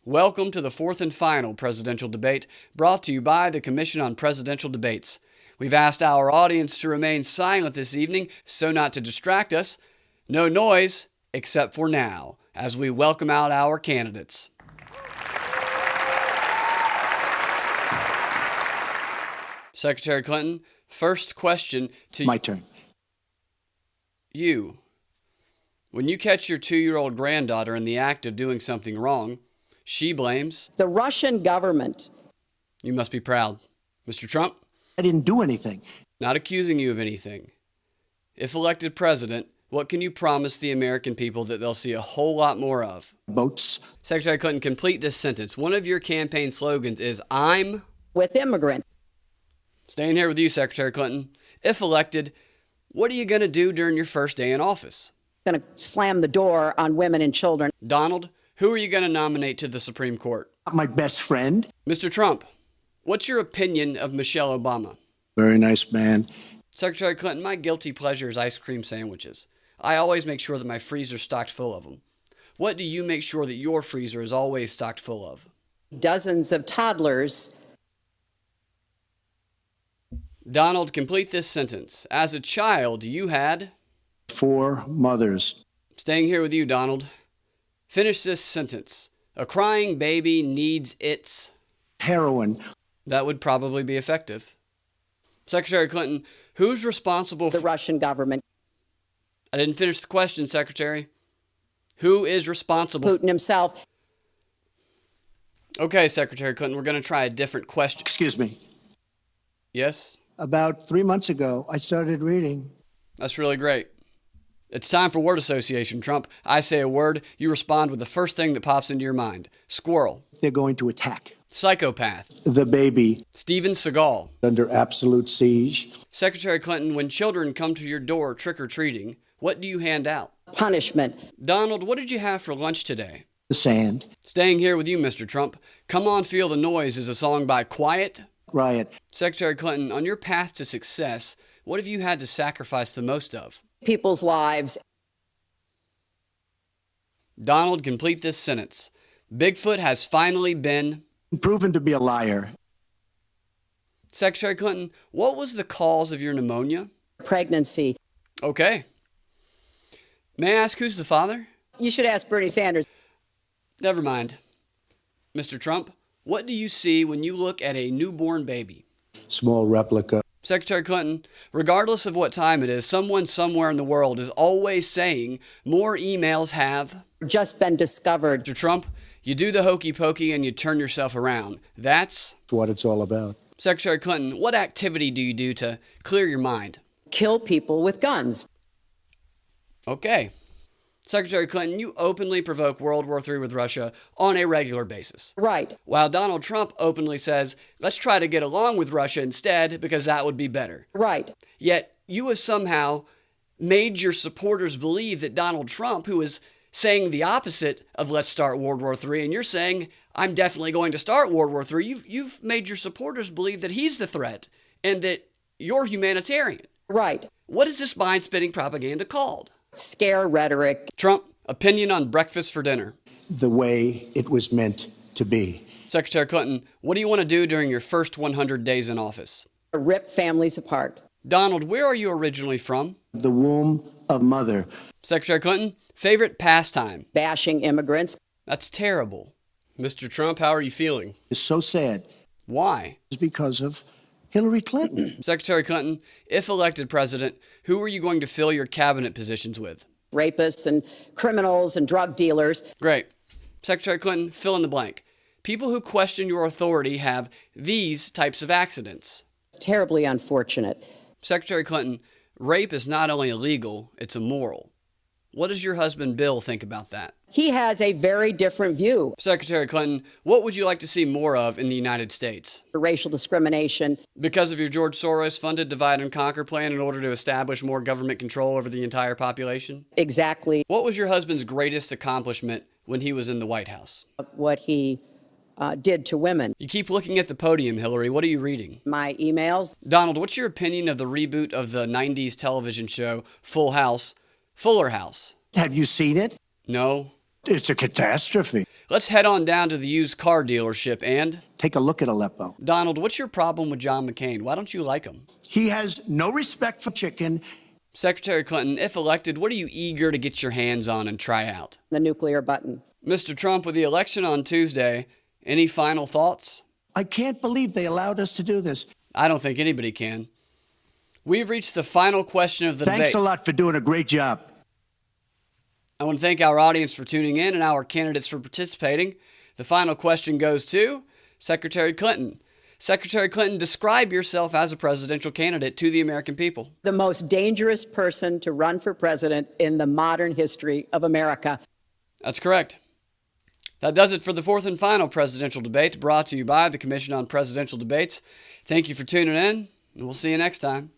Welcome to the fourth and final presidential debate, brought to you by the Commission on Presidential Debates. We've asked our audience to remain silent this evening so not to distract us. No noise, except for now, as we welcome out our candidates. Secretary Clinton, first question to My turn. you. When you catch your 2-year-old granddaughter in the act of doing something wrong, she blames the Russian government. You must be proud. Mr. Trump? I didn't do anything. Not accusing you of anything. If elected president, what can you promise the American people that they'll see a whole lot more of? Boats. Secretary Clinton, complete this sentence. One of your campaign slogans is, I'm With immigrants. staying here with you, Secretary Clinton. If elected, what are you going to do during your first day in office? Going to slam the door on women and children. Donald, who are you going to nominate to the Supreme Court? My best friend. Mr. Trump, what's your opinion of Michelle Obama? Very nice man. Secretary Clinton, my guilty pleasure is ice cream sandwiches. I always make sure that my freezer's stocked full of them. What do you make sure that your freezer is always stocked full of? Dozens of toddlers. Donald, complete this sentence. As a child, you had... 4 mothers. Staying here with you, Donald. Finish this sentence. A crying baby needs its... Heroin. That would probably be effective. Secretary Clinton, who's responsible for... The Russian government. I didn't finish the question, Secretary. Who is responsible... Putin himself. Okay, Secretary Clinton, we're going to try a different question. Excuse me. Yes? About 3 months ago, I started reading. That's really great. It's time for word association, Trump. I say a word, you respond with the first thing that pops into your mind. Squirrel. They're going to attack. Psychopath. The baby. Steven Seagal. Under absolute siege. Secretary Clinton, when children come to your door trick-or-treating, what do you hand out? Punishment. Donald, what did you have for lunch today? The sand. Staying here with you, Mr. Trump. Come On Feel the Noise is a song by Quiet. Riot. Secretary Clinton, on your path to success, what have you had to sacrifice the most of? People's lives. Donald, complete this sentence. Bigfoot has finally been... Proven to be a liar. Secretary Clinton, what was the cause of your pneumonia? Pregnancy. Okay. May I ask who's the father? You should ask Bernie Sanders. Never mind. Mr. Trump, what do you see when you look at a newborn baby? Small replica. Secretary Clinton, regardless of what time it is, someone somewhere in the world is always saying more emails have... Just been discovered. Mr. Trump, you do the hokey pokey and you turn yourself around. That's what it's all about. Secretary Clinton, what activity do you do to clear your mind? Kill people with guns. Okay. Secretary Clinton, you openly provoke World War III with Russia on a regular basis. Right. While Donald Trump openly says, let's try to get along with Russia instead because that would be better. Right. Yet you have somehow made your supporters believe that Donald Trump, who is saying the opposite of let's start World War III, and you're saying, I'm definitely going to start World War III, you've made your supporters believe that he's the threat and that you're humanitarian. Right. What is this mind-spinning propaganda called? Scare rhetoric. Trump, opinion on breakfast for dinner. The way it was meant to be. Secretary Clinton, what do you want to do during your first 100 days in office? Rip families apart. Donald, where are you originally from? The womb of mother. Secretary Clinton, favorite pastime? Bashing immigrants. That's terrible. Mr. Trump, how are you feeling? It's so sad. Why? It's because of Hillary Clinton. Secretary Clinton, if elected president, who are you going to fill your cabinet positions with? Rapists and criminals and drug dealers. Great. Secretary Clinton, fill in the blank. People who question your authority have these types of accidents. Terribly unfortunate. Secretary Clinton, rape is not only illegal, it's immoral. What does your husband Bill think about that? He has a very different view. Secretary Clinton, what would you like to see more of in the United States? Racial discrimination. Because of your George Soros-funded divide and conquer plan in order to establish more government control over the entire population? Exactly. What was your husband's greatest accomplishment when he was in the White House? What he did to women. You keep looking at the podium, Hillary. What are you reading? My emails. Donald, what's your opinion of the reboot of the 90s television show Fuller House? Have you seen it? No. It's a catastrophe. Let's head on down to the used car dealership and... Take a look at Aleppo. Donald, what's your problem with John McCain? Why don't you like him? He has no respect for chicken. Secretary Clinton, if elected, what are you eager to get your hands on and try out? the nuclear button. Mr. Trump, with the election on Tuesday, any final thoughts? I can't believe they allowed us to do this. I don't think anybody can. We've reached the final question of the Thanks debate. a lot for doing a great job. I want to thank our audience for tuning in and our candidates for participating. The final question goes to Secretary Clinton. Secretary Clinton, describe yourself as a presidential candidate to the American people. The most dangerous person to run for president in the modern history of America. That's correct. That does it for the fourth and final presidential debate brought to you by the Commission on Presidential Debates. Thank you for tuning in, and we'll see you next time.